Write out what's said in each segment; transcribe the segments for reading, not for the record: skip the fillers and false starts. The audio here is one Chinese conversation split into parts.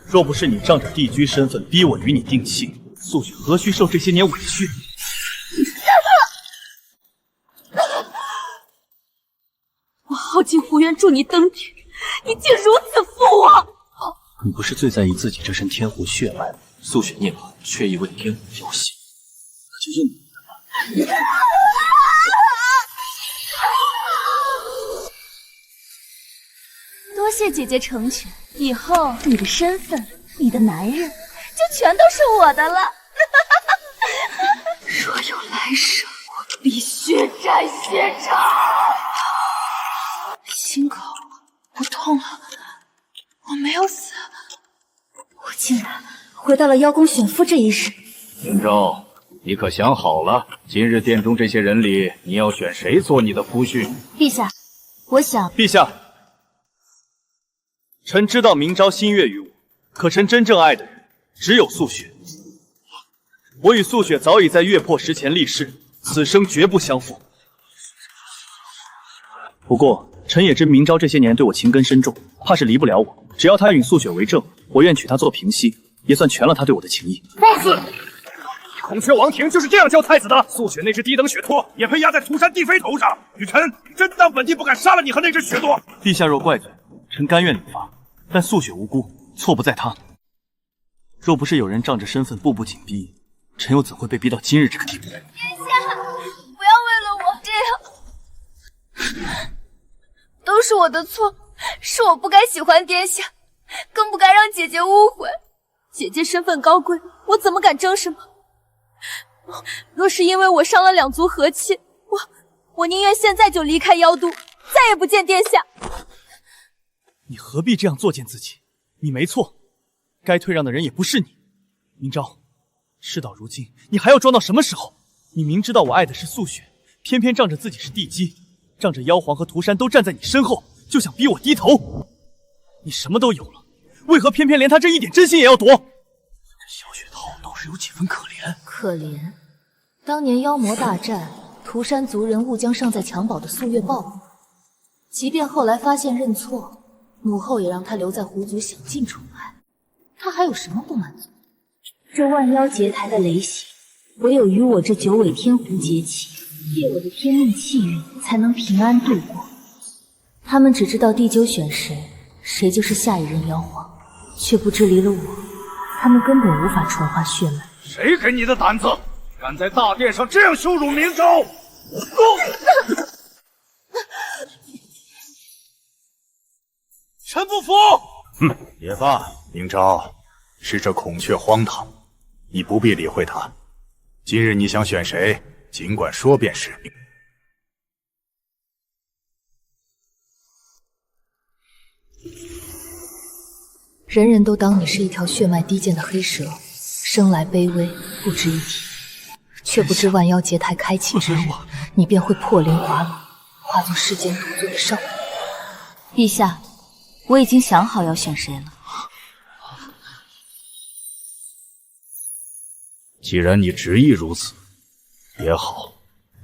若不是你仗着帝居身份逼我与你定亲，素雪何须受这些年委屈？我耗尽胡元助你登天，你竟如此负我！你不是最在意自己这身天狐血脉吗？素雪涅槃，却亦为天狐调戏，那就用你的吧。多谢姐姐成全，以后你的身份、你的男人就全都是我的了。若有来生，我必血债血偿。心口，我痛了，我没有死，我竟然回到了邀功选夫这一世。明昭，你可想好了，今日殿中这些人里，你要选谁做你的夫婿？陛下，我想……陛下，臣知道明昭心悦于我，可臣真正爱的人只有素雪。我与素雪早已在月破石前立誓，此生绝不相负。不过，臣也知明昭这些年对我情根深重，怕是离不了我。只要他允素雪为正，我愿娶她做平妻，也算全了他对我的情谊。放肆！孔雀王庭就是这样教太子的。素雪那只低等血托，也配压在涂山帝妃头上？雨辰，真当本帝不敢杀了你和那只血托？陛下若怪罪，臣甘愿理罚。但素雪无辜，错不在她。若不是有人仗着身份步步紧逼，臣又怎会被逼到今日这个地步？殿下，不要为了我这样，都是我的错，是我不该喜欢殿下，更不该让姐姐误会。姐姐身份高贵，我怎么敢争什么？若是因为我伤了两族和气，我宁愿现在就离开妖都，再也不见殿下。你何必这样作践自己？你没错，该退让的人也不是你。明昭，事到如今，你还要装到什么时候？你明知道我爱的是素雪，偏偏仗着自己是帝姬，仗着妖皇和涂山都站在你身后，就想逼我低头。你什么都有了，为何偏偏连他这一点真心也要夺？这小雪涛倒是有几分可怜。可怜，当年妖魔大战，涂山族人误将尚在襁褓的素月暴捕，即便后来发现认错，母后也让他留在狐族享尽宠爱，他还有什么不满足？这万妖结台的雷袭，唯有与我这九尾天狐结起，借我的天命气运，才能平安度过。他们只知道第九选谁，谁就是下一任妖皇，却不知离了我，他们根本无法传话血脉。谁给你的胆子，敢在大殿上这样羞辱明昭？臣不服！也罢，明昭，是这孔雀荒唐，你不必理会他。今日你想选谁，尽管说便是。人人都当你是一条血脉低贱的黑蛇，生来卑微，不值一提，却不知万妖结台开启之日，你便会破灵滑落，化作世间独尊的少女。陛下，我已经想好要选谁了。既然你执意如此，也好。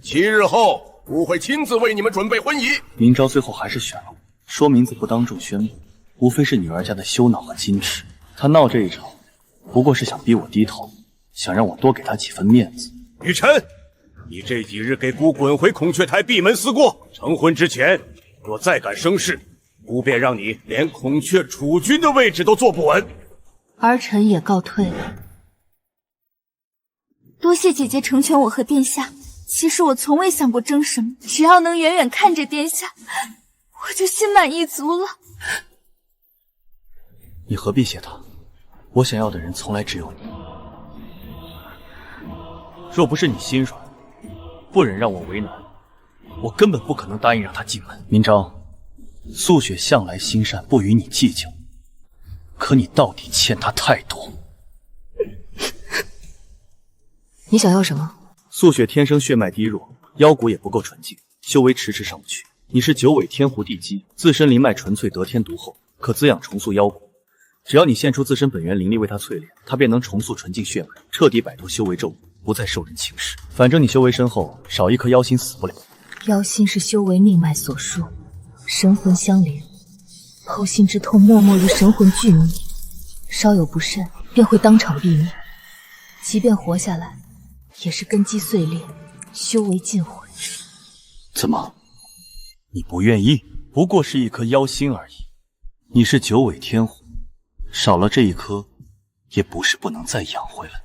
7日后，吾会亲自为你们准备婚仪。明昭最后还是选了我，说名字不当众宣布，无非是女儿家的羞恼和矜持。他闹这一场，不过是想逼我低头，想让我多给他几分面子。雨辰，你这几日给孤滚回孔雀台闭门思过，成婚之前，若再敢生事，吾便让你连孔雀储君的位置都坐不稳。儿臣也告退了。多谢姐姐成全我和殿下。其实我从未想过争什么，只要能远远看着殿下，我就心满意足了。你何必谢他？我想要的人从来只有你。若不是你心软，不忍让我为难，我根本不可能答应让他进门。明昭，素雪向来心善，不与你计较，可你到底欠她太多。你想要什么？素雪天生血脉低弱，妖骨也不够纯净，修为迟迟上不去。你是九尾天狐地基，自身灵脉纯粹，得天独厚，可滋养重塑妖骨。只要你献出自身本源灵力为他淬炼，他便能重塑纯净血脉，彻底摆脱修为咒诅，不再受人轻视。反正你修为深厚，少一颗妖心死不了。妖心是修为命脉所束，神魂相连，剖心之痛默默如神魂俱灭，稍有不慎便会当场毙命。即便活下来，也是根基碎裂，修为尽毁。怎么，你不愿意？不过是一颗妖心而已。你是九尾天狐，少了这一颗，也不是不能再养回来。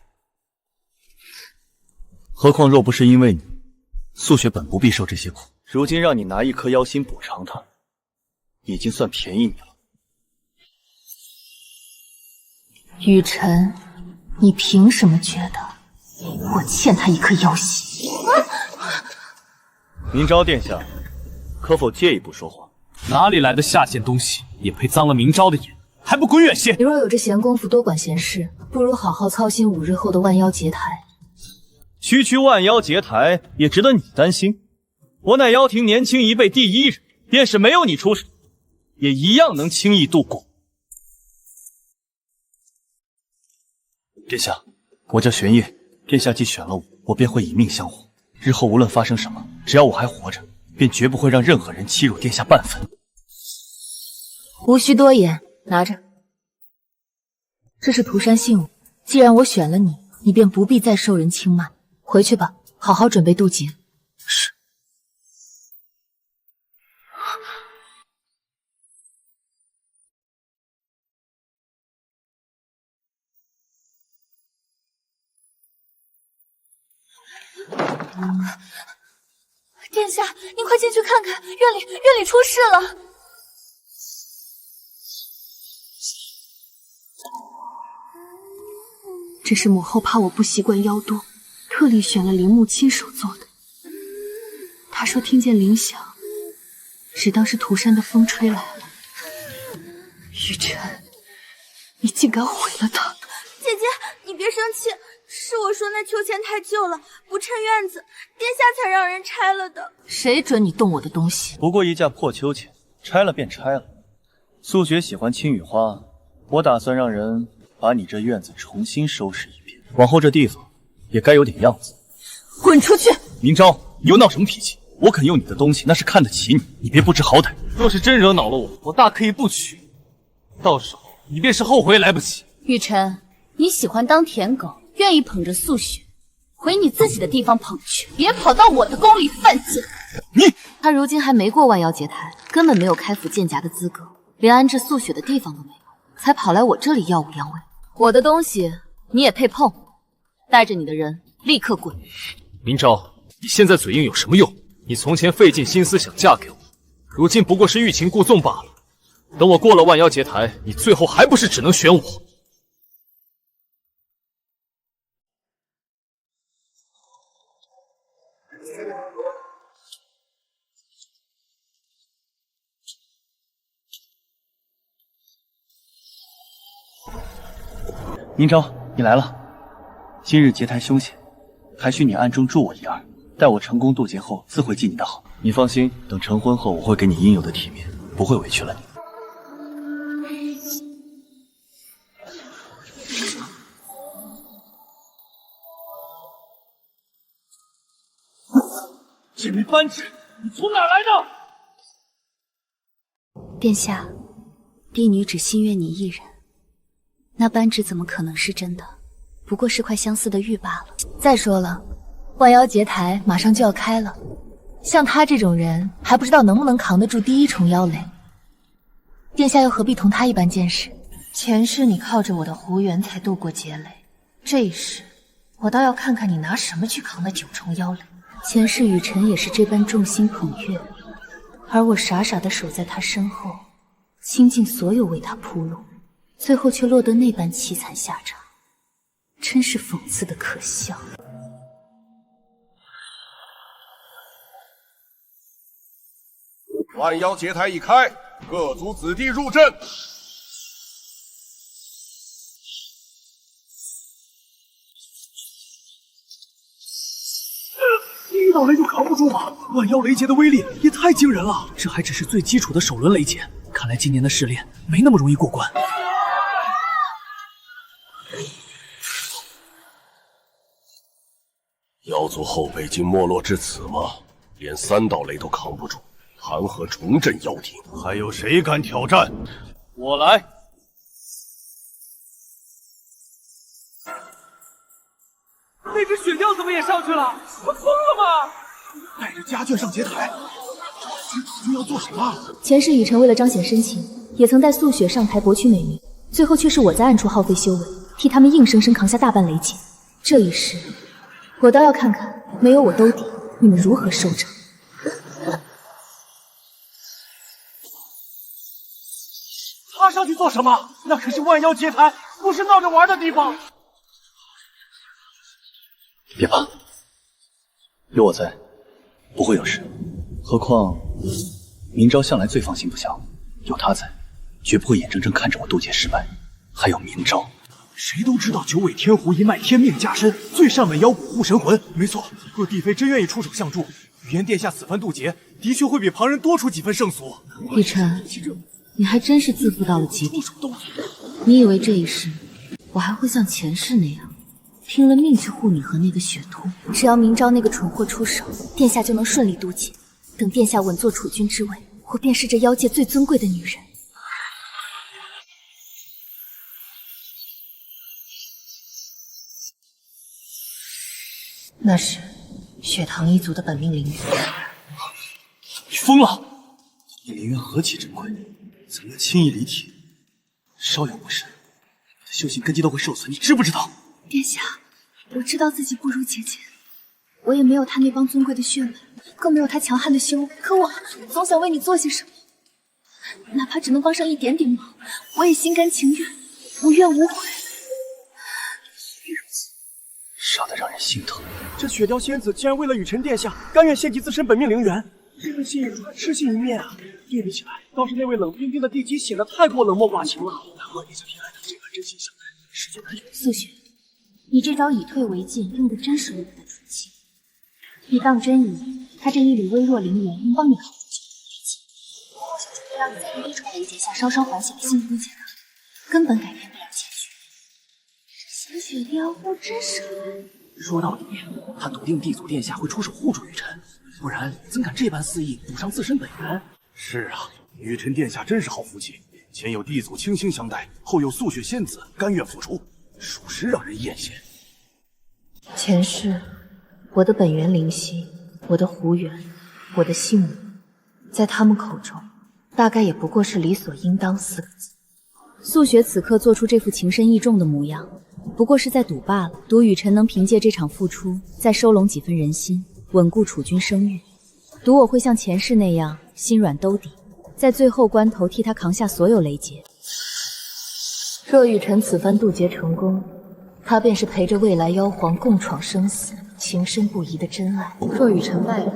何况若不是因为你，素雪本不必受这些苦。如今让你拿一颗妖心补偿他，已经算便宜你了。雨辰，你凭什么觉得我欠他一颗妖心？明昭殿下，可否借一步说话？哪里来的下贱东西，也配脏了明昭的眼？还不滚远些！你若有这闲工夫多管闲事，不如好好操心5日后的万妖结台。区万妖结台，也值得你担心。我乃妖庭年轻一辈第一人，便是没有你出手，也一样能轻易度过。殿下，我叫玄烨，殿下既选了我，我便会以命相护。日后无论发生什么，只要我还活着，便绝不会让任何人欺辱殿下半分。无需多言，拿着。这是涂山信物，既然我选了你，你便不必再受人轻慢。回去吧，好好准备渡劫。是。殿下，您快进去看看，院里出事了。这是母后怕我不习惯妖多，特地选了陵墓亲手做的。她说听见铃响，只当是涂山的风吹来了。雨辰，你竟敢毁了它！姐姐，你别生气，是我说那秋千太旧了，不衬院子，殿下才让人拆了的。谁准你动我的东西？不过一架破秋千，拆了便拆了。素雪喜欢青羽花，我打算让人把你这院子重新收拾一遍，往后这地方也该有点样子。滚出去！明昭，你又闹什么脾气？我肯用你的东西，那是看得起你，你别不知好歹。若是真惹恼了我，我大可以不取，到时候你便是后悔也来不及。雨辰，你喜欢当舔狗，愿意捧着素雪，回你自己的地方捧去，别跑到我的宫里犯贱。他如今还没过万妖结台，根本没有开府剑闸的资格，连安置素雪的地方都没有，才跑来我这里耀武扬威。我的东西你也配碰？带着你的人立刻滚！明昭，你现在嘴硬有什么用？你从前费尽心思想嫁给我，如今不过是欲擒故纵罢了。等我过了万妖结台，你最后还不是只能选我？明昭，你来了。今日结台凶险，还需你暗中助我一二。待我成功渡劫后，自会记你的好。你放心，等成婚后，我会给你应有的体面，不会委屈了你。这枚扳指，你从哪儿来的？殿下，帝女只心悦你一人，那扳指怎么可能是真的？不过是块相似的玉罢了。再说了，万妖结台马上就要开了，像他这种人还不知道能不能扛得住第一重妖雷。殿下又何必同他一般见识？前世你靠着我的狐缘才渡过劫雷，这一世我倒要看看你拿什么去扛那9重妖雷。前世雨辰也是这般众星捧月，而我傻傻的守在他身后，倾尽所有为他铺路，最后却落得那般凄惨下场，真是讽刺的可笑。万妖结台一开，各族子弟入阵。一道雷就扛不住吗？万妖雷劫的威力也太惊人了，这还只是最基础的首轮雷劫，看来今年的试炼没那么容易过关。妖族后辈竟没落至此吗？连3道雷都扛不住，谈何重振妖庭？还有谁敢挑战？我来。那只雪貂怎么也上去了？他疯了吗？带着家眷上结台，这楚军要做什么？前世雨辰为了彰显深情，也曾带素雪上台博取美名，最后却是我在暗处耗费修为，替他们硬生生扛下大半雷劫。这一世，我倒要看看没有我兜底，你们如何收场。他上去做什么？那可是万妖结台，不是闹着玩的地方。别怕，有我在，不会有事。何况明昭向来最放心不下我，有他在，绝不会眼睁睁看着我渡劫失败。还有明昭，谁都知道九尾天狐一脉天命加身，最善稳妖蛊护神魂。没错，若帝妃真愿意出手相助，雨嫣殿下此番渡劫，的确会比旁人多出几分胜索。雨辰，你还真是自负到了极点。你以为这一世我还会像前世那样拼了命去护你和那个雪兔？只要明昭那个蠢货出手，殿下就能顺利渡劫。等殿下稳坐储君之位，我便是这妖界最尊贵的女人。那是雪堂一族的本命灵源。你疯了！你灵源何其珍贵，怎么能轻易离体？稍有不慎，你的修行根基都会受损，你知不知道？殿下，我知道自己不如姐姐，我也没有她那帮尊贵的血脉，更没有她强悍的修为。可我总想为你做些什么，哪怕只能帮上一点点忙，我也心甘情愿，无怨无悔。傻得让人心疼。这雪貂仙子竟然为了雨辰殿下，甘愿献祭自身本命灵源，这个信与痴心一面啊！对比起来，倒是那位冷冰冰的地姬显得太过冷漠寡情了。难怪殿下偏爱她这般真心相待，世间难有。素雪，你这招以退为进，用的真是为我的出气。你当真以为他这一缕微弱灵源能帮你扛住九重雷劫？我想除非让你在第一重雷劫下稍稍缓解了心理解抗，根本改变不了结局。小雪貂不知舍。说到底，他笃定地祖殿下会出手护住雨辰，不然怎敢这般肆意赌上自身本源？是啊，雨辰殿下真是好福气，前有地祖倾心相待，后有素雪仙子甘愿付出，属实让人艳羡。前世，我的本源灵犀，我的湖源，我的姓名，在他们口中，大概也不过是理所应当4个字。素雪此刻做出这副情深意重的模样，不过是在赌罢了，赌雨辰能凭借这场付出，再收拢几分人心，稳固储君声誉，赌我会像前世那样心软兜底，在最后关头替他扛下所有雷劫。若雨辰此番渡劫成功，他便是陪着未来妖皇共闯生死、情深不移的真爱。若雨辰败了，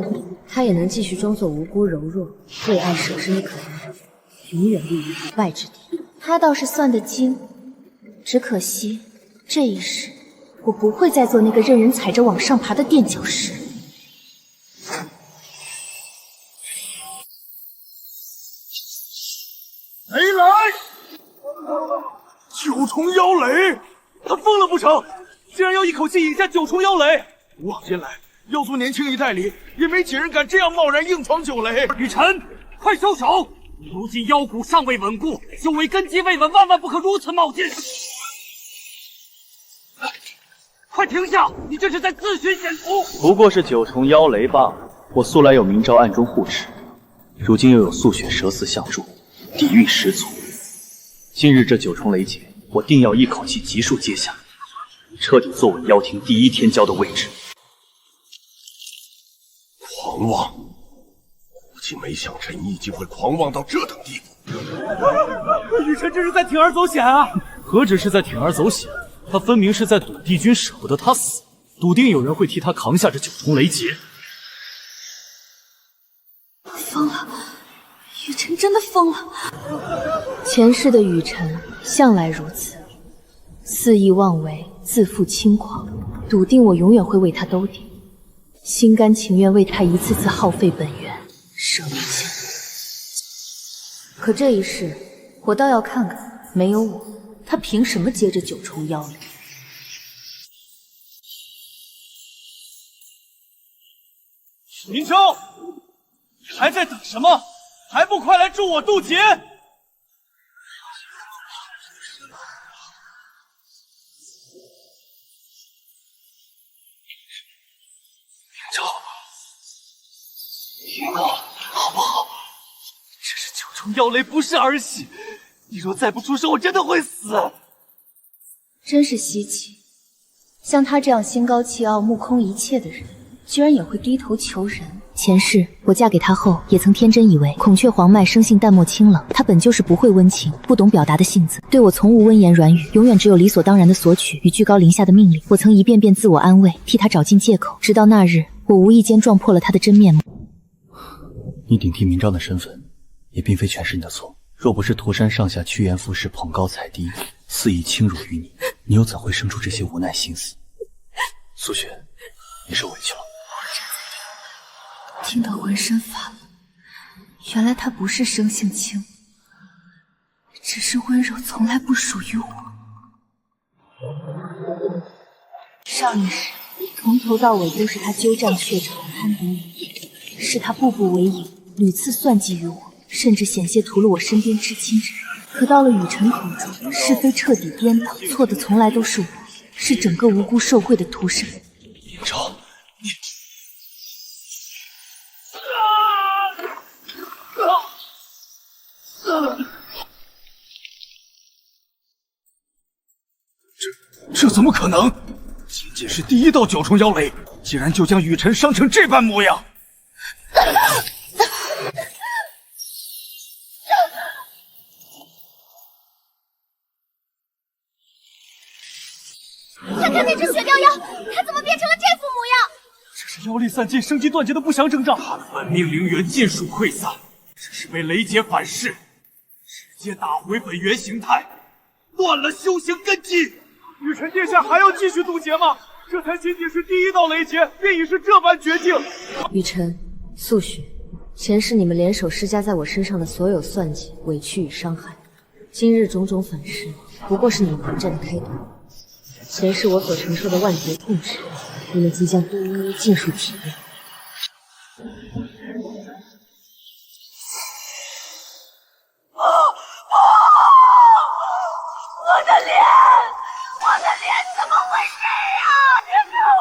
他也能继续装作无辜柔弱、为爱舍身的可怜人，永远立于不败之地。他倒是算得精，只可惜这一世我不会再做那个任人踩着往上爬的垫脚石。雷来！九重妖雷，他疯了不成？竟然要一口气引下9重妖雷！往年来，妖族年轻一代里也没几人敢这样贸然硬闯九雷。雨辰，快收手！如今妖骨尚未稳固，修为根基未稳，万万不可如此冒进！快停下！你这是在自寻险途！不过是9重妖雷罢了。我素来有明昭暗中护持，如今又有素雪蛇嗣相助，底蕴十足。今日这9重雷劫，我定要一口气急速接下，彻底坐稳妖庭第一天骄的位置。狂妄！估计没想陈毅竟会狂妄到这等地步。雨辰这是在铤而走险啊！何止是在铤而走险，他分明是在赌帝君舍不得他死，笃定有人会替他扛下这9重雷劫。疯了，雨辰真的疯了。前世的雨辰向来如此，肆意妄为，自负轻狂，笃定我永远会为他兜底，心甘情愿为他一次次耗费本源，舍命相助。可这一世，我倒要看看，没有我，他凭什么接着9重妖雷？明昭，你还在等什么？还不快来助我渡劫！好不好？这是9重妖雷，不是儿戏。你若再不出手，我真的会死。真是稀奇，像他这样心高气傲、目空一切的人，居然也会低头求人。前世我嫁给他后，也曾天真以为孔雀黄脉生性淡漠清冷，他本就是不会温情、不懂表达的性子，对我从无温言软语，永远只有理所当然的索取与居高临下的命令。我曾一遍遍自我安慰，替他找尽借口，直到那日，我无意间撞破了他的真面目。你顶替明章的身份，也并非全是你的错。若不是涂山上下趋炎附势、捧高踩低，肆意轻辱于你，你又怎会生出这些无奈心思？苏雪，你受委屈了。听得浑身发冷，原来他不是生性轻，只是温柔从来不属于我。少女时，从头到尾都是他鸠占鹊巢、贪得无厌，是他步步为营，屡次算计于我，甚至险些屠了我身边至亲之人。可到了雨辰口中，是非彻底颠倒，错的从来都是我，是整个无辜受贿的屠山。明昭，你。这怎么可能？仅仅是第1道9重妖雷，竟然就将雨辰伤成这般模样！看看那只雪雕妖，它怎么变成了这副模样？这是妖力散尽、生机断绝的不祥征兆。他的本命灵元尽数溃散，这是被雷劫反噬，直接打回本源形态，断了修行根基。雨辰殿下还要继续渡劫吗？这才仅仅是第1道雷劫，便已是这般绝境。雨辰、素雪，前世你们联手施加在我身上的所有算计、委屈与伤害，今日种种反噬，不过是你们还债的开端。前世我所承受的万劫痛斥，你们即将一一尽数体验。我的脸怎么回事啊？别看我，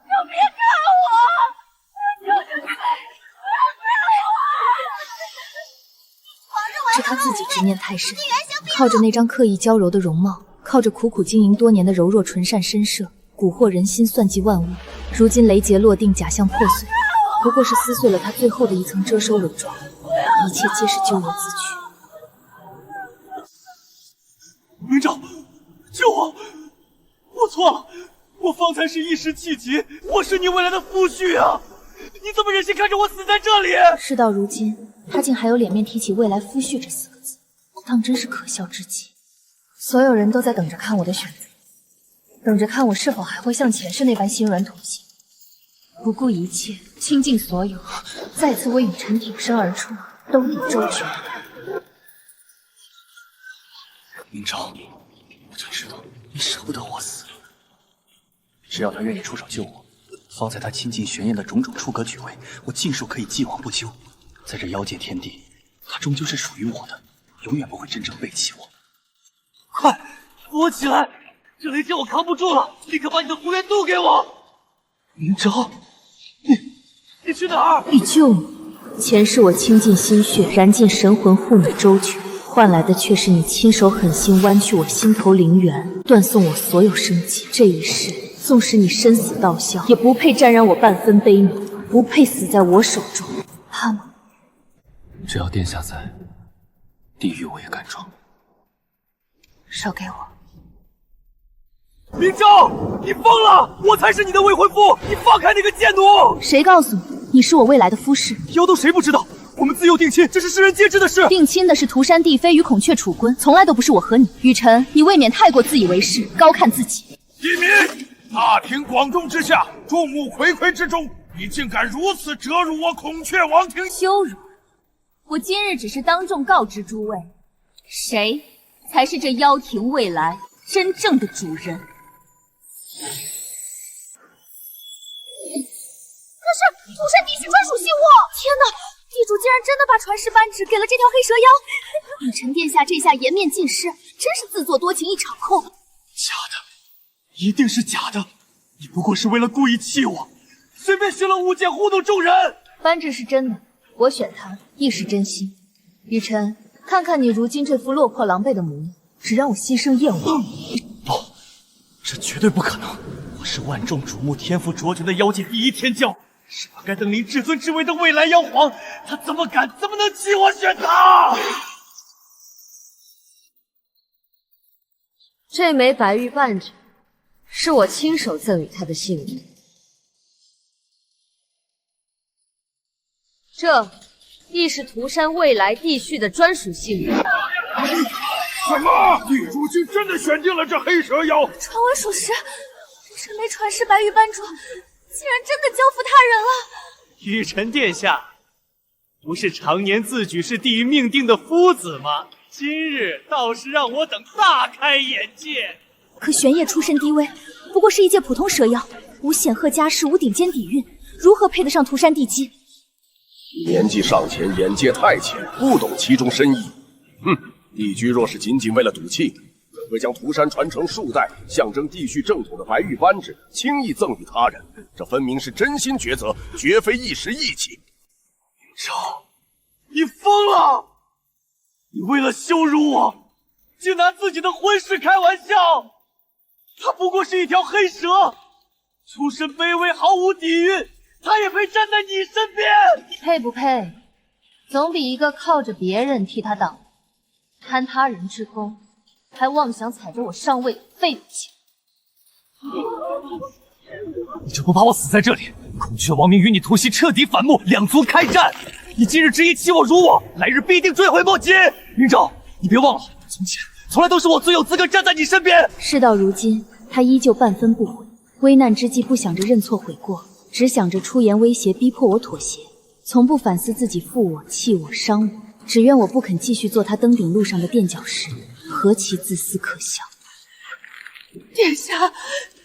就别看我！求求你们，不要看我！是他自己执念太深，靠着那张刻意娇柔的容貌，靠着苦苦经营多年的柔弱纯善身设，蛊惑人心，算计万物。如今雷劫落定，假象破碎，不过是撕碎了他最后的一层遮收伪装，一切皆是咎由自取。明昭，救我！我错了，我方才是一时气急，我是你未来的夫婿啊！你怎么忍心看着我死在这里？事到如今，他竟还有脸面提起未来夫婿这4个字，当真是可笑至极。所有人都在等着看我的选择，等着看我是否还会像前世那般心软妥协，不顾一切，倾尽所有，再次为雨辰挺身而出，兜底周全。明昭，我就知道你舍不得我死。只要他愿意出手救我，方才他倾尽玄焰的种种出格举位，我尽数可以既往不咎。在这妖界天地，他终究是属于我的，永远不会真正背弃我。快，扶我起来！这雷劫我扛不住了，立刻把你的狐元渡给我。明昭，你去哪儿？你救你！前世我倾尽心血，燃尽神魂护你周全，换来的却是你亲手狠心剜去我心头灵元，断送我所有生机。这一世，纵使你身死道消，也不配沾染我半分悲悯，不配死在我手中，怕吗？只要殿下在，地狱我也敢闯。少给我！明昭，你疯了！我才是你的未婚夫，你放开那个贱奴！谁告诉你，你是我未来的夫士？妖都谁不知道？我们自幼定亲，这是世人皆知的事。定亲的是涂山帝妃与孔雀楚坤，从来都不是我和你。雨辰，你未免太过自以为是，高看自己。一民，大庭广众之下，众目睽睽之中，你竟敢如此折辱我孔雀王庭！羞辱！我今日只是当众告知诸位，谁才是这妖庭未来真正的主人。可是涂山地区专属信物！天哪，地主竟然真的把传世扳指给了这条黑蛇妖！雨辰殿下这下颜面尽失，真是自作多情一场空。假的，一定是假的！你不过是为了故意气我，随便学了误解糊弄众人。扳指是真的，我选他亦是真心。雨辰，看看你如今这副落魄狼狈的模样，只让我心生厌恶。不，这绝对不可能！我是万众瞩目、天赋卓绝的妖界第一天骄，是把该登临至尊之位的未来妖皇，他怎么能弃我选他？这枚白玉扳指是我亲手赠予他的幸运，这亦是涂山未来帝续的专属幸运。什么？地主君真的选定了这黑蛇妖？传闻属实，这枚传世白玉扳镯竟然真的交付他人了。雨辰殿下，不是常年自诩是帝命定的夫子吗？今日倒是让我等大开眼界。可玄烨出身低微，不过是一介普通蛇妖，无显赫家世，无顶尖底蕴，如何配得上涂山地基？年纪尚浅，眼界太浅，不懂其中深意。帝居若是仅仅为了赌气，怎会将涂山传承数代、象征帝续正统的白玉扳指轻易赠予他人？这分明是真心抉择，绝非一时义气。昭，你疯了！你为了羞辱我，竟拿自己的婚事开玩笑！他不过是一条黑蛇，出身卑微，毫无底蕴，他也配站在你身边？配不配，总比一个靠着别人替他挡、贪他人之功，还妄想踩着我上位的废物强。你就不怕我死在这里？孔雀王明与你突袭，彻底反目，两族开战。你今日执意弃我辱我，来日必定追悔莫及。云昭，你别忘了，从来都是我最有资格站在你身边。事到如今，他依旧半分不悔。危难之际，不想着认错悔过，只想着出言威胁，逼迫我妥协，从不反思自己负我、弃我、伤我，只怨我不肯继续做他登顶路上的垫脚石，何其自私可笑！殿下，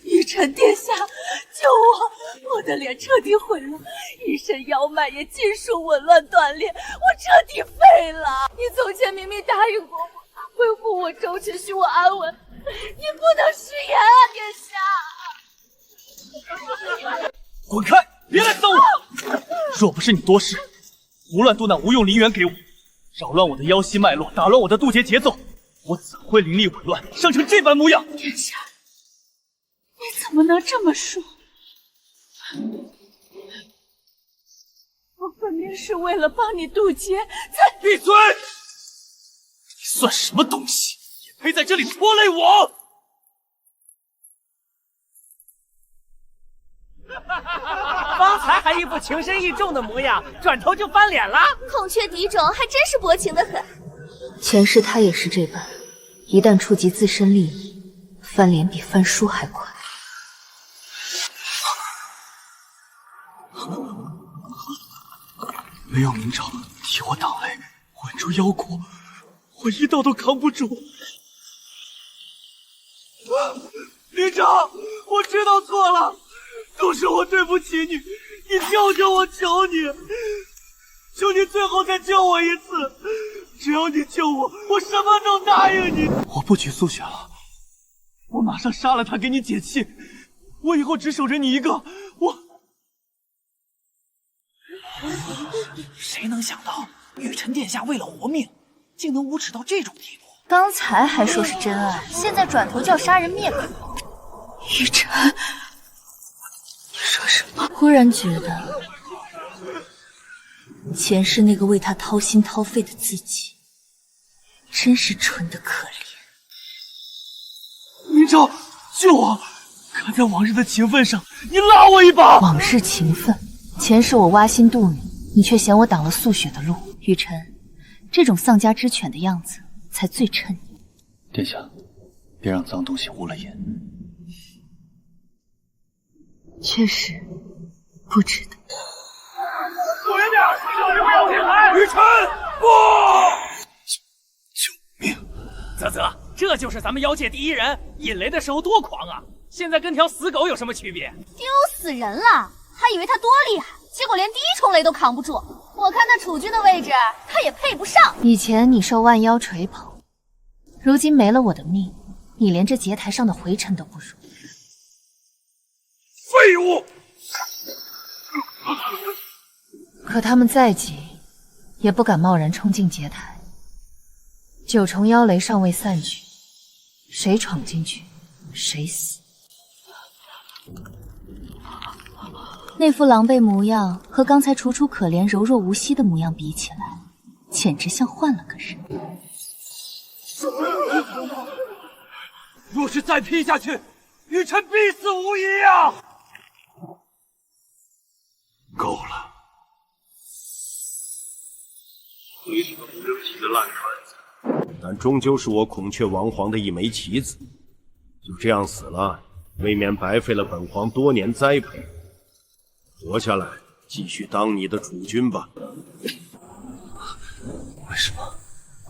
雨辰殿下，救我！我的脸彻底毁了，一身妖脉也尽数紊乱断裂，我彻底废了！你从前明明答应过我，会护我周全，许我安稳，你不能食言啊，殿下！滚开！别来骚我！若不是你多事，胡乱渡那无用灵元给我，扰乱我的妖息脉络，打乱我的渡劫节奏，我怎会灵力紊乱，伤成这般模样？殿下，你怎么能这么说？我分明是为了帮你渡劫才……闭嘴！你算什么东西，也配在这里拖累我？方才还一副情深意重的模样，转头就翻脸了。孔雀嫡种还真是薄情的很。前世他也是这般，一旦触及自身利益，翻脸比翻书还快。没有明昭替我挡雷，稳住妖骨，我一刀都扛不住。明昭，我知道错了，都是我对不起你，你救救我，求你，求你最后再救我一次，只要你救我，我什么都答应你。我不娶素雪了，我马上杀了她给你解气，我以后只守着你一个，谁能想到雨辰殿下为了活命，竟能无耻到这种地步？刚才还说是真爱，现在转头就要杀人灭口。雨辰，你说什么？忽然觉得，前世那个为他掏心掏肺的自己，真是蠢得可怜。明昭，救我！看在往日的情分上，你拉我一把。往日情分，前世我挖心渡你，你却嫌我挡了素雪的路。雨辰，这种丧家之犬的样子才最衬你。殿下，别让脏东西误了眼。确实不值得。躲远点，小心不要进来！雨辰，不！救命！啧啧，这就是咱们妖界第一人，引雷的时候多狂啊！现在跟条死狗有什么区别？丢死人了！还以为他多厉害，结果连第一重雷都扛不住。我看他储君的位置，他也配不上。以前你受万妖锤捧，如今没了我的命，你连这劫台上的回尘都不如。废物！可他们再急，也不敢贸然冲进结台。九重妖雷尚未散去，谁闯进去，谁死。那副狼狈模样和刚才楚楚可怜、柔弱无息的模样比起来，简直像换了个人。若是再劈下去，雨辰必死无疑啊！够了，你是个不争气的烂摊子，但终究是我孔雀王皇的一枚棋子，就这样死了，未免白费了本皇多年栽培。活下来，继续当你的主君吧。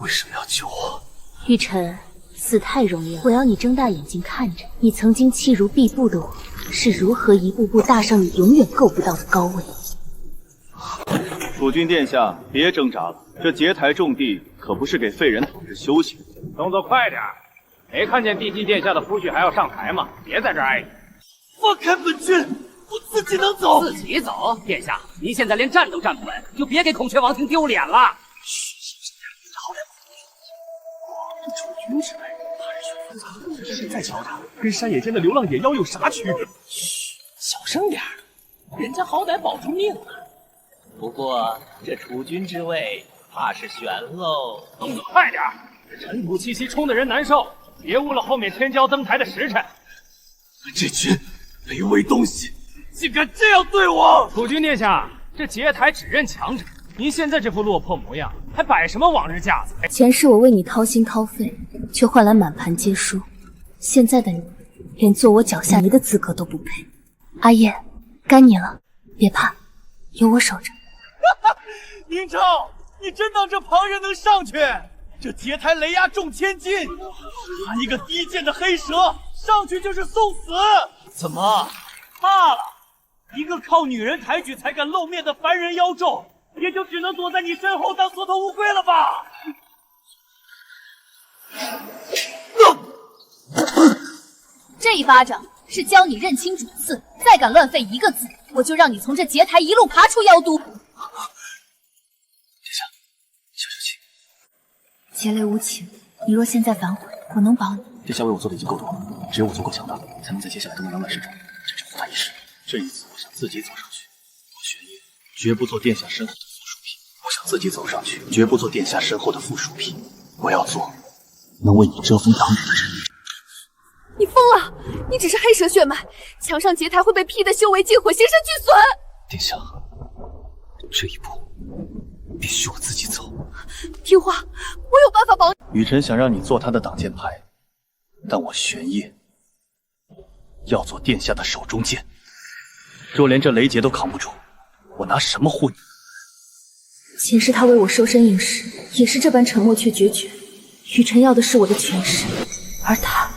为什么要救我？玉晨，死太容易了，我要你睁大眼睛看着，你曾经弃如敝屣的我，是如何一步步踏上你永远够不到的高位。楚君殿下，别挣扎了，这结台重地可不是给废人统治修行。动作快点，没看见帝姬殿下的夫婿还要上台吗？别在这儿碍事。放开本君！我自己能走。自己走？殿下，您现在连站都站不稳，就别给孔雀王庭丢脸了。这楚君之辈，他是谁？再瞧他，跟山野间的流浪野妖有啥区别？嘘，小声点，人家好歹保住命了。不过这储君之位怕是悬喽。动作快点，这尘土气息冲的人难受，别误了后面天骄登台的时辰。这群卑微东西！竟敢这样对我！楚君殿下，这结台只认强者，您现在这副落魄模样，还摆什么往日架子？前世我为你掏心掏肺，却换来满盘皆输。现在的你，连做我脚下泥的资格都不配。阿叶，该你了，别怕，有我守着。宁超，你真当这旁人能上去？这结台雷压重千斤，他一个低贱的黑蛇，上去就是送死。怎么怕了？一个靠女人抬举才敢露面的凡人妖众，也就只能躲在你身后当缩头乌龟了吧？这一巴掌是教你认清主次，再敢乱废一个字，我就让你从这结台一路爬出妖都。殿下，消消气。劫雷无情，你若现在反悔，我能保你。殿下为我做的已经够多了，只有我足够强大，才能在接下来的危难事中战胜胡大一世。这一次我想自己走上去，我玄烨绝不做殿下身后的附属品。我想自己走上去，绝不做殿下身后的附属品。我要做能为你遮风挡雨的人。你疯了！你只是黑蛇血脉，墙上结台会被劈得修为尽毁，形身俱损。殿下，这一步必须我自己走。听话，我有办法保你。雨辰想让你做他的挡箭牌，但我玄烨要做殿下的手中剑。若连这雷劫都扛不住，我拿什么护你？前世他为我收身应试，也是这般沉默却决绝。雨辰要的是我的全尸，而他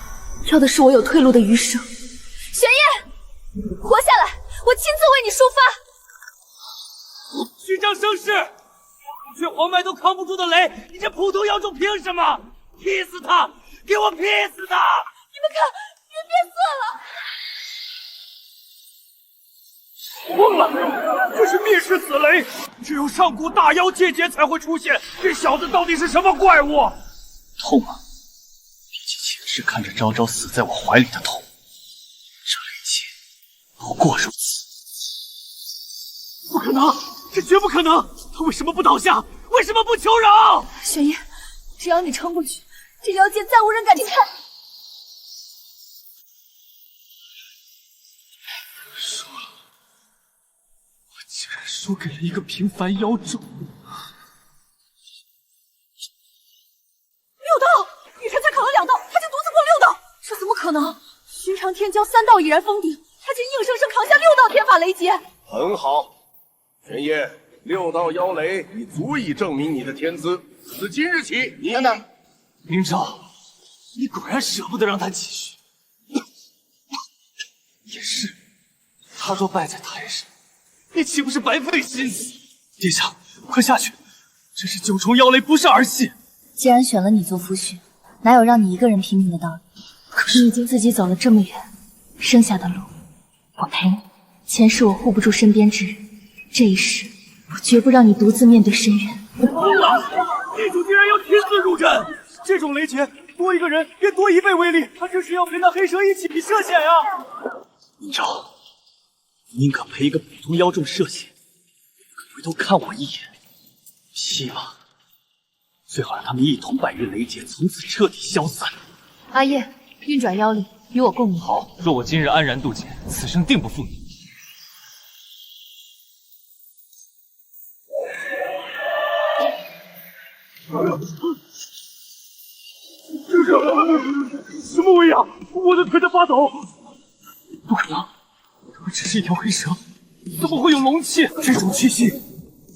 要的是我有退路的余生。玄烨，活下来，我亲自为你出发。虚张声势，孔雀皇脉都扛不住的雷，你这普通妖众凭什么？劈死他！给我劈死他！你们看，云变色了。疯了！这是灭世死雷，只有上古大妖结节才会出现。这小子到底是什么怪物？痛吗？比起前世看着昭昭死在我怀里的痛，这雷劫不过如此。不可能，这绝不可能！他为什么不倒下？为什么不求饶？玄烨，只要你撑过去，这妖界再无人敢侵犯。输给了一个平凡妖种。6道，雨辰才扛了2道，他就独自破6道，这怎么可能？寻常天骄3道已然封顶，他竟硬生生扛下6道天法雷劫。很好，玄烨，6道妖雷已足以证明你的天资。自今日起，你等等，明昭，你果然舍不得让他继续。也是，他若败在台上，你岂不是白费心思？殿下，快下去！这是9重妖雷，不是儿戏。既然选了你做夫婿，哪有让你一个人拼命的道理？可是你已经自己走了这么远，剩下的路我陪你。前世我护不住身边之人，这一世我绝不让你独自面对深渊。疯了！地主竟然要亲自入阵，这种雷劫多一个人便多1倍威力，他这是要陪那黑蛇一起涉险呀！明昭，宁可陪一个普通妖众涉险，也可回头看我一眼。希望最好让他们一同百日雷劫，从此彻底消散。阿叶，运转妖力，与我共舞。好，若我今日安然渡劫，此生定不负你。这是什么威压？我的腿在发抖！不可能，他们只是一条黑蛇，怎么会有龙气？这种气息，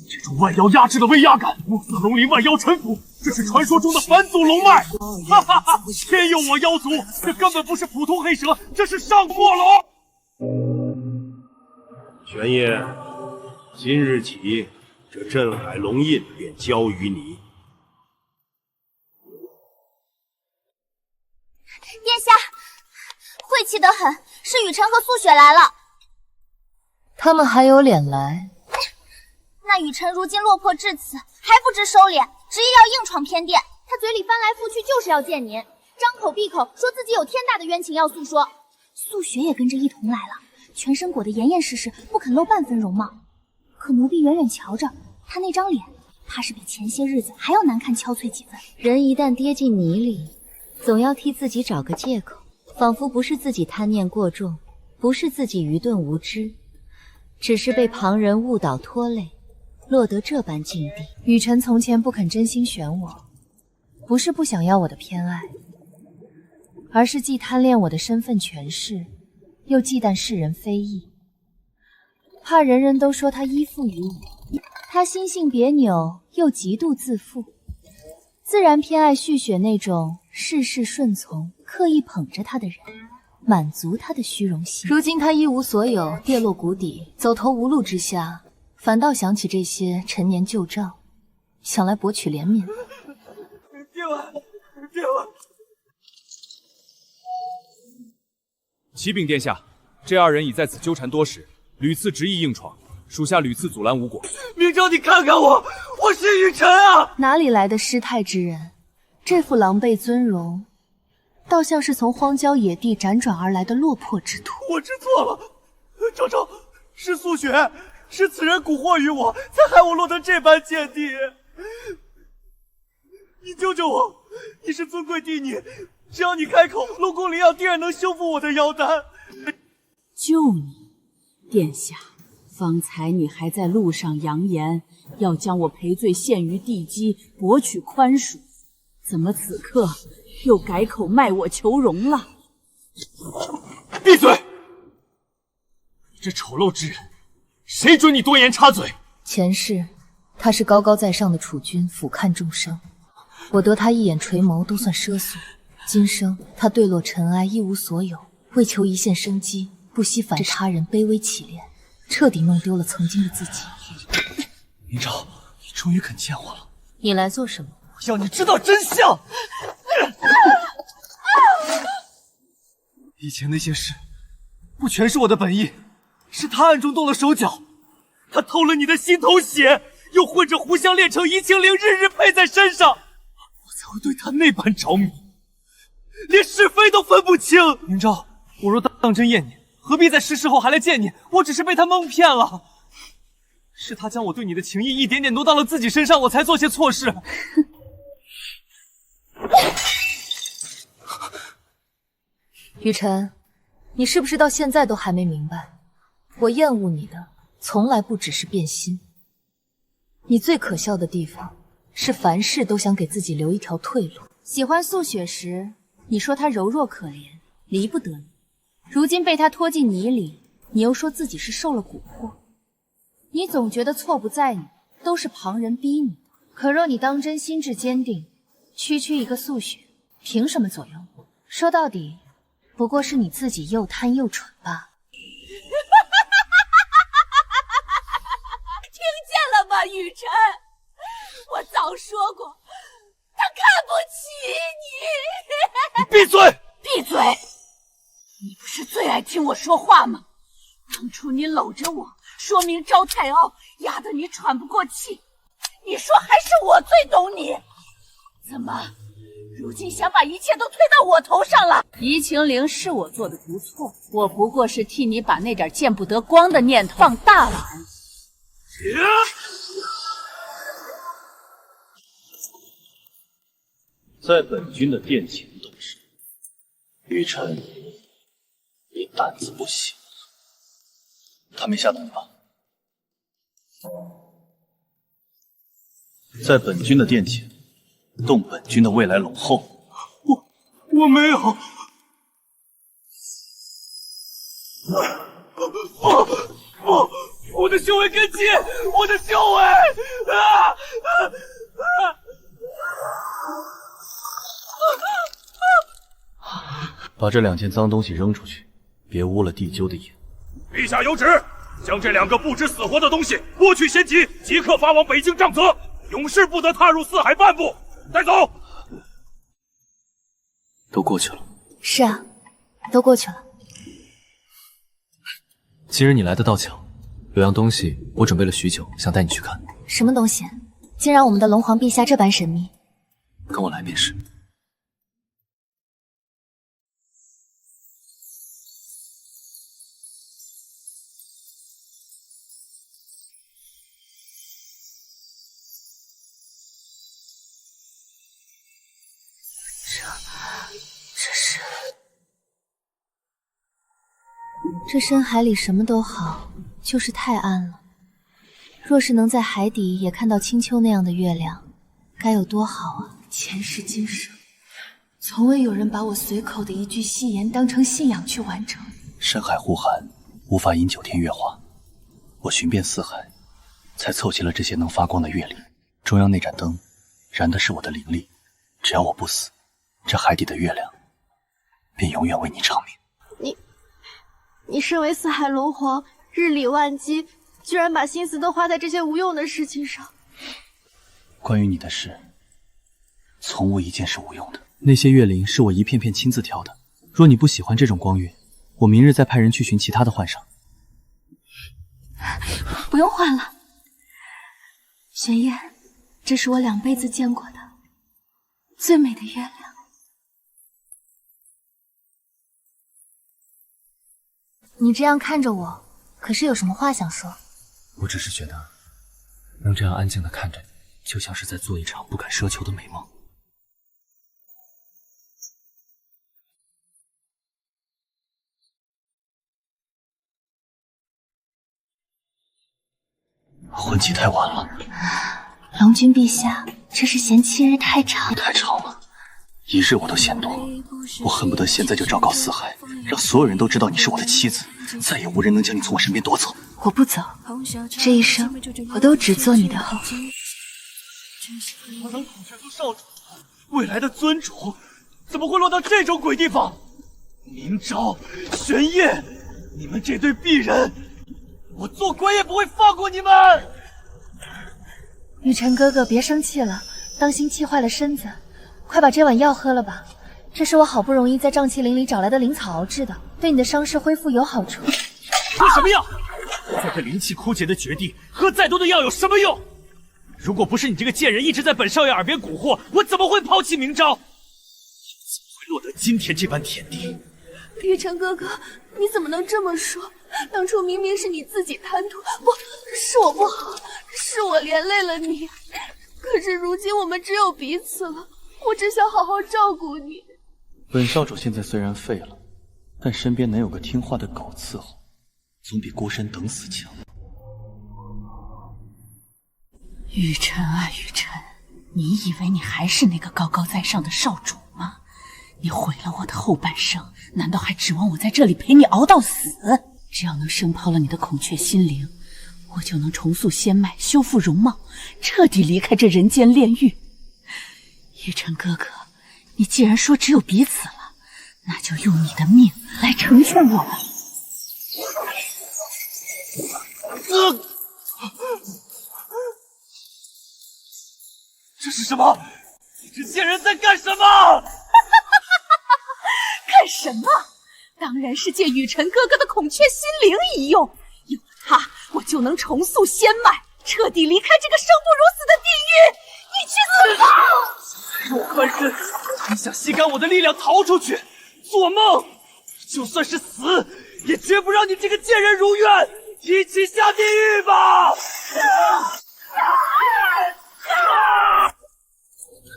这种万妖压制的威压感，暮色龙鳞，万妖臣服，这是传说中的返祖龙脉！哈哈哈！天佑我妖族，这根本不是普通黑蛇，这是上过龙！玄烨，今日起，这镇海龙印便交于你。殿下，晦气得很，是雨辰和素雪来了。他们还有脸来？那雨辰如今落魄至此，还不知收敛，执意要硬闯偏殿。他嘴里翻来覆去就是要见您，张口闭口说自己有天大的冤情要诉说。素雪也跟着一同来了，全身裹得严严实实，不肯露半分容貌。可奴婢远远瞧着他那张脸，怕是比前些日子还要难看憔悴几分。人一旦跌进泥里，总要替自己找个借口，仿佛不是自己贪念过重，不是自己愚钝无知，只是被旁人误导拖累，落得这般境地。雨辰从前不肯真心选我，不是不想要我的偏爱，而是既贪恋我的身份权势，又忌惮世人非议，怕人人都说他依附于我。他心性别扭，又极度自负，自然偏爱旭雪那种事事顺从、刻意捧着他的人，满足他的虚荣心。如今他一无所有，跌落谷底，走投无路之下，反倒想起这些陈年旧账，想来博取怜悯。爹王，爹王！启禀殿下，这二人已在此纠缠多时，屡次执意硬闯，属下屡次阻拦无果。明昭，你看看我，我是雨辰啊！哪里来的失态之人？这副狼狈尊容，倒像是从荒郊野地辗转而来的落魄之徒。我知错了，昭昭，是素雪，是此人蛊惑于我，才害我落得这般境地。你救救我！你是尊贵帝女，只要你开口，龙宫灵药定然能修复我的妖丹。救你，殿下。方才你还在路上扬言要将我赔罪献于地基，博取宽恕，怎么此刻又改口卖我求荣了？闭嘴！你这丑陋之人，谁准你多言插嘴？前世他是高高在上的储君，俯瞰众生，我得他一眼垂眸都算奢俗。今生他坠落尘埃，一无所有，为求一线生机，不惜反他人，卑微乞怜，彻底弄丢了曾经的自己。明昭，你终于肯见我了。你来做什么？我要你知道真相。以前那些事，不全是我的本意，是他暗中动了手脚。他偷了你的心头血，又混着狐香炼成怡情灵，日日配在身上，我才会对他那般着迷，连是非都分不清。明昭，我若当真厌你，何必在失事后还来见你？我只是被他蒙骗了，是他将我对你的情谊一点点挪到了自己身上，我才做些错事。雨辰，你是不是到现在都还没明白，我厌恶你的从来不只是变心。你最可笑的地方是凡事都想给自己留一条退路。喜欢素雪时，你说她柔弱可怜，离不得你；如今被她拖进泥里，你又说自己是受了蛊惑。你总觉得错不在你，都是旁人逼你。可若你当真心智坚定，区区一个素雪，凭什么左右你？说到底，不过是你自己又贪又蠢罢。听见了吗，雨辰？我早说过，他看不起你。你闭嘴！闭嘴！你不是最爱听我说话吗？当初你搂着我，说明招太傲，压得你喘不过气。你说还是我最懂你？怎么，如今想把一切都推到我头上了？怡情灵是我做的不错，我不过是替你把那点见不得光的念头放大了而已。在本君的殿前动手，雨辰，你胆子不小。他没下毒吧？在本君的殿前动本君的未来龙后，我没有。我的修为根基，我的修为把这2件脏东西扔出去，别污了地鸠的眼。陛下有旨，将这2个不知死活的东西剥去仙籍，即刻发往北京杖责，永世不得踏入四海半步。带走。都过去了。是啊，都过去了。今日你来的倒巧，有样东西我准备了许久，想带你去看。什么东西？竟让我们的龙皇陛下这般神秘？跟我来便是。这深海里什么都好，就是太暗了。若是能在海底也看到青丘那样的月亮，该有多好啊！前世今生，从未有人把我随口的一句戏言当成信仰去完成。深海呼寒，无法饮9天月华。我寻遍四海，才凑齐了这些能发光的月灵。中央那盏灯，燃的是我的灵力。只要我不死，这海底的月亮便永远为你长明。你身为四海龙皇，日理万机，居然把心思都花在这些无用的事情上。关于你的事，从无一件是无用的。那些月灵是我一片片亲自挑的。若你不喜欢这种光晕，我明日再派人去寻其他的换上。不用换了，玄烨，这是我2辈子见过的最美的月亮。你这样看着我，可是有什么话想说？我只是觉得，能这样安静地看着你，就像是在做一场不敢奢求的美梦。婚期太晚了。龙君陛下，这是嫌7日太长？不太长了，1日我都嫌多。我恨不得现在就昭告四海，让所有人都知道你是我的妻子，再也无人能将你从我身边夺走。我不走，这一生我都只做你的后。我当孔雀族少主，未来的尊主，怎么会落到这种鬼地方？明昭、玄烨，你们这对鄙人，我做鬼也不会放过你们！雨辰哥哥，别生气了，当心气坏了身子。快把这碗药喝了吧，这是我好不容易在瘴气林里找来的灵草熬制的，对你的伤势恢复有好处。喝什么药？在这灵气枯竭的绝地，喝再多的药有什么用？如果不是你这个贱人一直在本少爷耳边蛊惑，我怎么会抛弃明昭？又怎么会落得今天这般田地？雨辰哥哥，你怎么能这么说？当初明明是你自己贪图，是我不好，是我连累了你。可是如今我们只有彼此了，我只想好好照顾你。本少主现在虽然废了，但身边能有个听话的狗伺候，总比孤身等死强。雨辰啊雨辰，你以为你还是那个高高在上的少主吗？你毁了我的后半生，难道还指望我在这里陪你熬到死？只要能生抛了你的孔雀心灵，我就能重塑仙脉，修复容貌，彻底离开这人间炼狱。雨辰哥哥，你既然说只有彼此了，那就用你的命来成全我们。这是什么？你这贱人在干什么？干什么？当然是借雨辰哥哥的孔雀心灵一用，有了它，我就能重塑仙脉，彻底离开这个生不如死的地狱。你去死吧！若宽身，你想吸干我的力量逃出去？做梦！就算是死，也绝不让你这个贱人如愿！一起下地狱吧！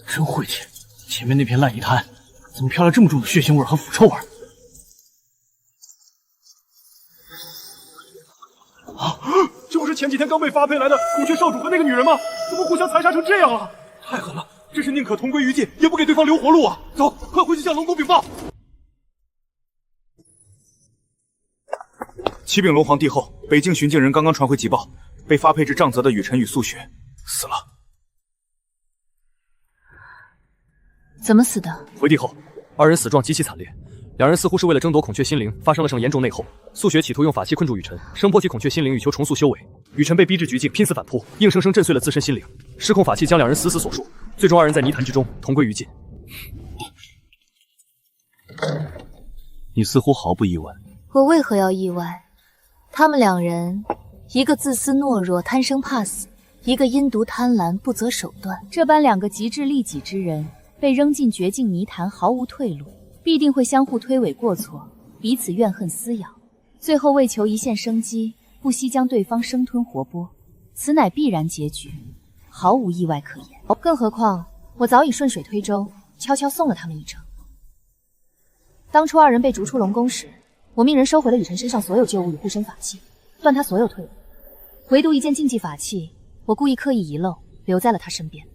真晦气！前面那片烂泥滩怎么飘来这么重的血腥味和腐臭味？啊！这不是前几天刚被发配来的孔雀少主和那个女人吗？怎么互相残杀成这样了？太狠了！这是宁可同归于尽，也不给对方留活路啊！走，快回去向龙宫禀报。启禀龙皇帝后，北境巡境人刚刚传回急报，被发配至瘴泽的雨辰与素雪死了。怎么死的？回帝后，二人死状极其惨烈，两人似乎是为了争夺孔雀心灵，发生了什么严重内讧。素雪企图用法器困住雨辰，生剥其孔雀心灵，以求重塑修为。雨辰被逼至绝境，拼死反扑，硬生生震碎了自身心灵。失控法器将两人死死锁束，最终二人在泥潭之中同归于尽。你似乎毫不意外。我为何要意外？他们两人，一个自私懦弱、贪生怕死，一个阴毒贪婪、不择手段。这般两个极致利己之人，被扔进绝境泥潭，毫无退路，必定会相互推诿过错，彼此怨恨撕咬，最后为求一线生机，不惜将对方生吞活剥，此乃必然结局，毫无意外可言。更何况，我早已顺水推舟，悄悄送了他们一程。当初二人被逐出龙宫时，我命人收回了雨辰身上所有旧物与护身法器，断他所有退路，唯独一件禁忌法器，我故意刻意遗漏，留在了他身边。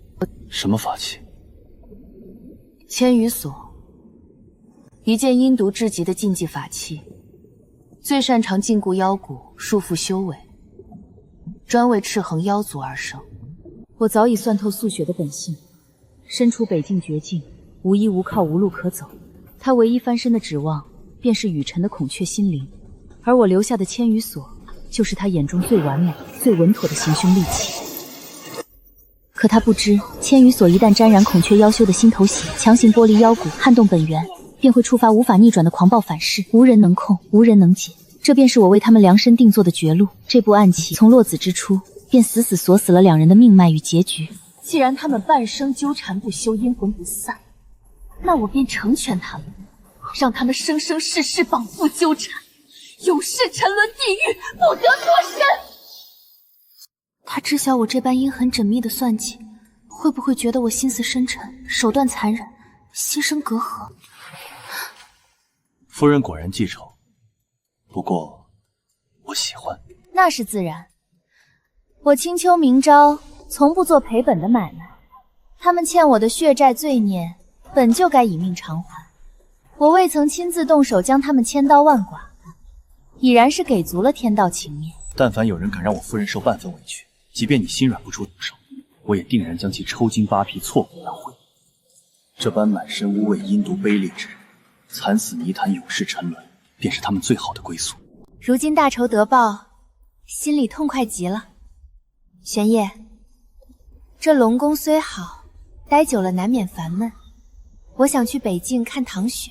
什么法器？千羽锁，一件阴毒至极的禁忌法器，最擅长禁锢妖骨，束缚修为，专为赤衡妖族而生。我早已算透素雪的本性，身处北境绝境，无依无靠，无路可走。他唯一翻身的指望，便是雨辰的孔雀心灵，而我留下的千羽锁，就是他眼中最完美、最稳妥的行凶利器。可他不知，千羽锁一旦沾染孔雀妖修的心头血，强行剥离妖骨，撼动本源，便会触发无法逆转的狂暴反噬，无人能控，无人能解。这便是我为他们量身定做的绝路。这部暗棋从落子之初，便死死锁死了两人的命脉与结局。既然他们半生纠缠不休，阴魂不散，那我便成全他们，让他们生生世世绑缚纠缠，永世沉沦地狱，不得脱身。他知晓我这般阴狠缜密的算计，会不会觉得我心思深沉，手段残忍，心生隔阂？夫人果然记仇，不过我喜欢。那是自然。我青丘明朝从不做赔本的买卖，他们欠我的血债罪孽，本就该以命偿还。我未曾亲自动手将他们千刀万剐，已然是给足了天道情面。但凡有人敢让我夫人受半分委屈，即便你心软不出毒手，我也定然将其抽筋扒皮，挫骨扬灰。这般满身污秽、阴毒卑劣之人，惨死泥潭，永世沉沦，便是他们最好的归宿。如今大仇得报，心里痛快极了。玄烨，这龙宫虽好，待久了难免烦闷。我想去北境看唐雪。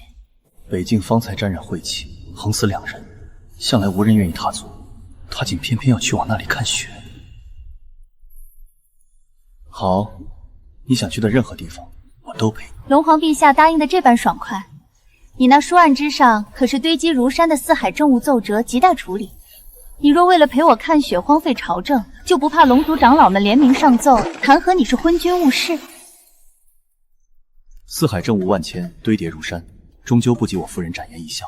北境方才沾染晦气，横死两人，向来无人愿意踏足，他竟偏偏要去往那里看雪。好，你想去的任何地方，我都陪你。龙皇陛下答应的这般爽快，你那书案之上可是堆积如山的四海政务奏折，亟待处理。你若为了陪我看雪荒废朝政，就不怕龙族长老们联名上奏，弹劾你是昏君误事？四海政务万千，堆叠如山，终究不及我夫人展颜一笑。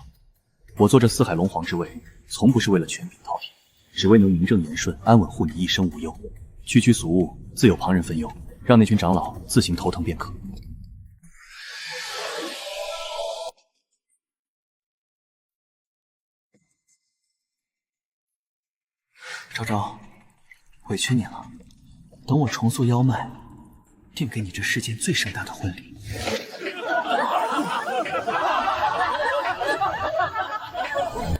我做这四海龙皇之位，从不是为了权柄滔天，只为能名正言顺，安稳护你一生无忧。区区俗务，自有旁人分忧，让那群长老自行头疼便可。昭昭，委屈你了。等我重塑妖脉，定给你这世间最盛大的婚礼。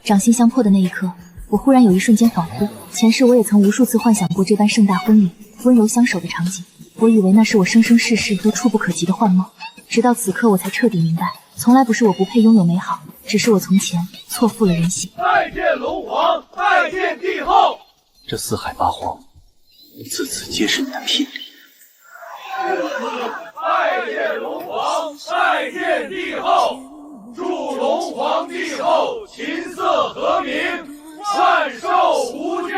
掌心相破的那一刻，我忽然有一瞬间恍惚，前世我也曾无数次幻想过这般盛大婚礼、温柔相守的场景。我以为那是我生生世世都触不可及的幻梦，直到此刻我才彻底明白，从来不是我不配拥有美好，只是我从前错付了人心。拜见龙皇，拜见帝后。这四海八荒，次次皆是你的聘礼。拜见龙皇，拜见帝后，祝龙皇帝后琴瑟和鸣，万寿无疆。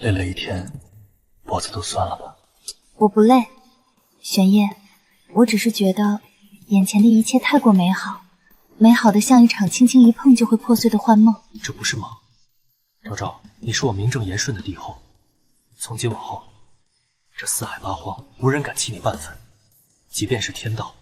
累了一天，脖子都酸了吧？我不累，玄烨，我只是觉得眼前的一切太过美好，美好的像一场轻轻一碰就会破碎的幻梦。这不是梦，昭昭，你是我名正言顺的帝后，从今往后，这四海八荒无人敢欺你半分，即便是天道，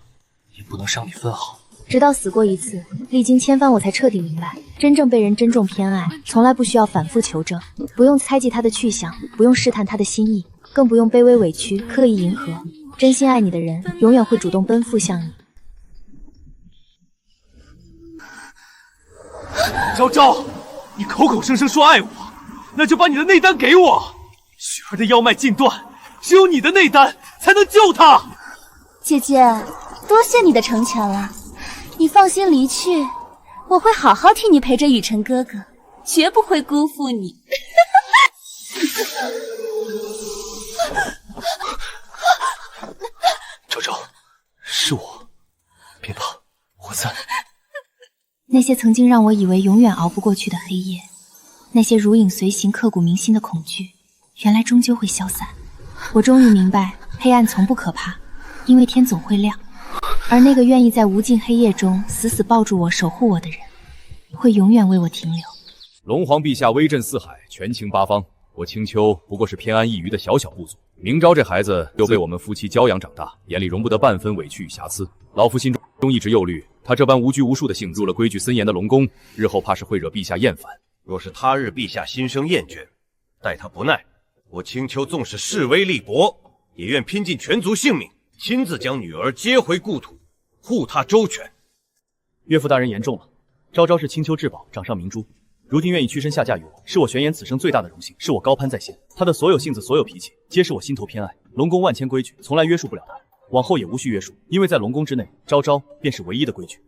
也不能伤你分毫。直到死过一次，历经千帆，我才彻底明白，真正被人珍重偏爱，从来不需要反复求证，不用猜忌他的去向，不用试探他的心意，更不用卑微委屈，刻意迎合。真心爱你的人，永远会主动奔赴向你。昭昭，你口口声声说爱我，那就把你的内丹给我。雪儿的腰脉尽断，只有你的内丹才能救她。姐姐，多谢你的成全了。你放心离去，我会好好替你陪着雨辰哥哥，绝不会辜负你。昭昭，是我，别怕，我在。那些曾经让我以为永远熬不过去的黑夜，那些如影随形、刻骨铭心的恐惧，原来终究会消散。我终于明白，黑暗从不可怕，因为天总会亮。而那个愿意在无尽黑夜中死死抱住我、守护我的人，会永远为我停留。龙皇陛下威震四海，权倾八方，我青丘不过是偏安一隅的小小部族。明昭这孩子又被我们夫妻娇养长大，眼里容不得半分委屈与瑕疵。老夫心中一直忧虑，他这般无拘无束的性子，入了规矩森严的龙宫，日后怕是会惹陛下厌烦。若是他日陛下心生厌倦，待他不耐，我青丘纵使势微力薄，也愿拼尽全族性命，亲自将女儿接回故土，护她周全。岳父大人言重了，昭昭是青丘至宝，掌上明珠，如今愿意屈身下嫁于我，是我玄颜此生最大的荣幸，是我高攀在先。她的所有性子、所有脾气，皆是我心头偏爱。龙宫万千规矩，从来约束不了她，往后也无需约束，因为在龙宫之内，昭昭便是唯一的规矩。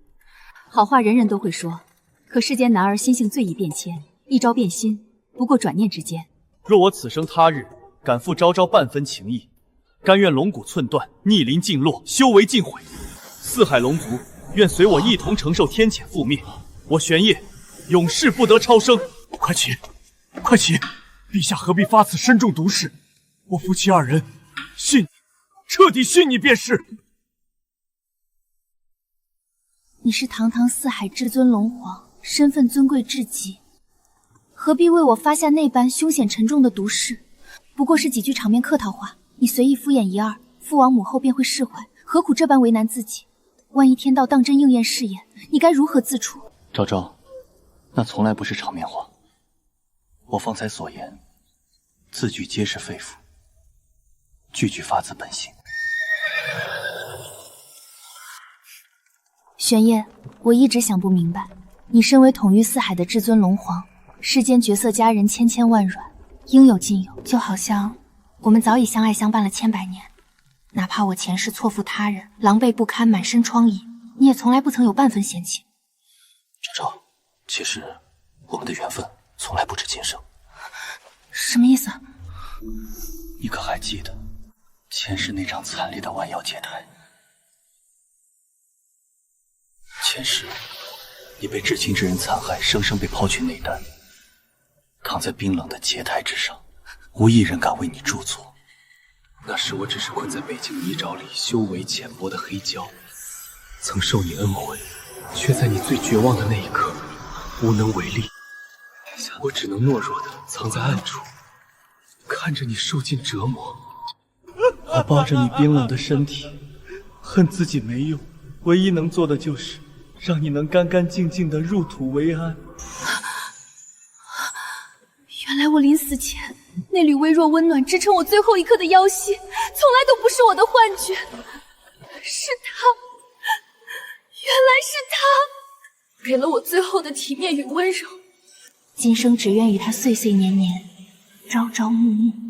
好话人人都会说，可世间男儿心性最易变迁，一朝变心，不过转念之间。若我此生他日敢负昭昭半分情谊，甘愿龙骨寸断，逆鳞尽落，修为尽毁。四海龙族愿随我一同承受天谴覆灭。我玄烨永世不得超生。快起，快起！陛下何必发此深重毒誓？我夫妻二人信你，彻底信你便是。你是堂堂四海至尊龙皇，身份尊贵至极，何必为我发下那般凶险沉重的毒誓？不过是几句场面客套话，你随意敷衍一二，父王母后便会释怀，何苦这般为难自己？万一天道当真应验誓言，你该如何自处？昭昭，那从来不是场面话。我方才所言，字句皆是肺腑，句句发自本心。玄烨，我一直想不明白，你身为统御四海的至尊龙皇，世间绝色佳人千千万阮，应有尽有，就好像我们早已相爱相伴了千百年，哪怕我前世错付他人，狼狈不堪，满身疮痍，你也从来不曾有半分嫌弃。昭昭，其实我们的缘分从来不止今生。什么意思？你可还记得前世那场惨烈的弯腰结胎？前世你被至亲之人残害，生生被抛去内丹，躺在冰冷的结胎之上，无一人敢为你驻足。那时我只是困在背井泥沼里，修为浅薄的黑蛟，曾受你恩惠，却在你最绝望的那一刻无能为力。我只能懦弱的藏在暗处，看着你受尽折磨。我抱着你冰冷的身体，恨自己没用，唯一能做的就是让你能干干净净的入土为安。原来我临死前那缕微弱温暖支撑我最后一刻的腰息，从来都不是我的幻觉，是他，原来是他，给了我最后的体面与温柔。今生只愿与他岁岁年年，朝朝暮暮。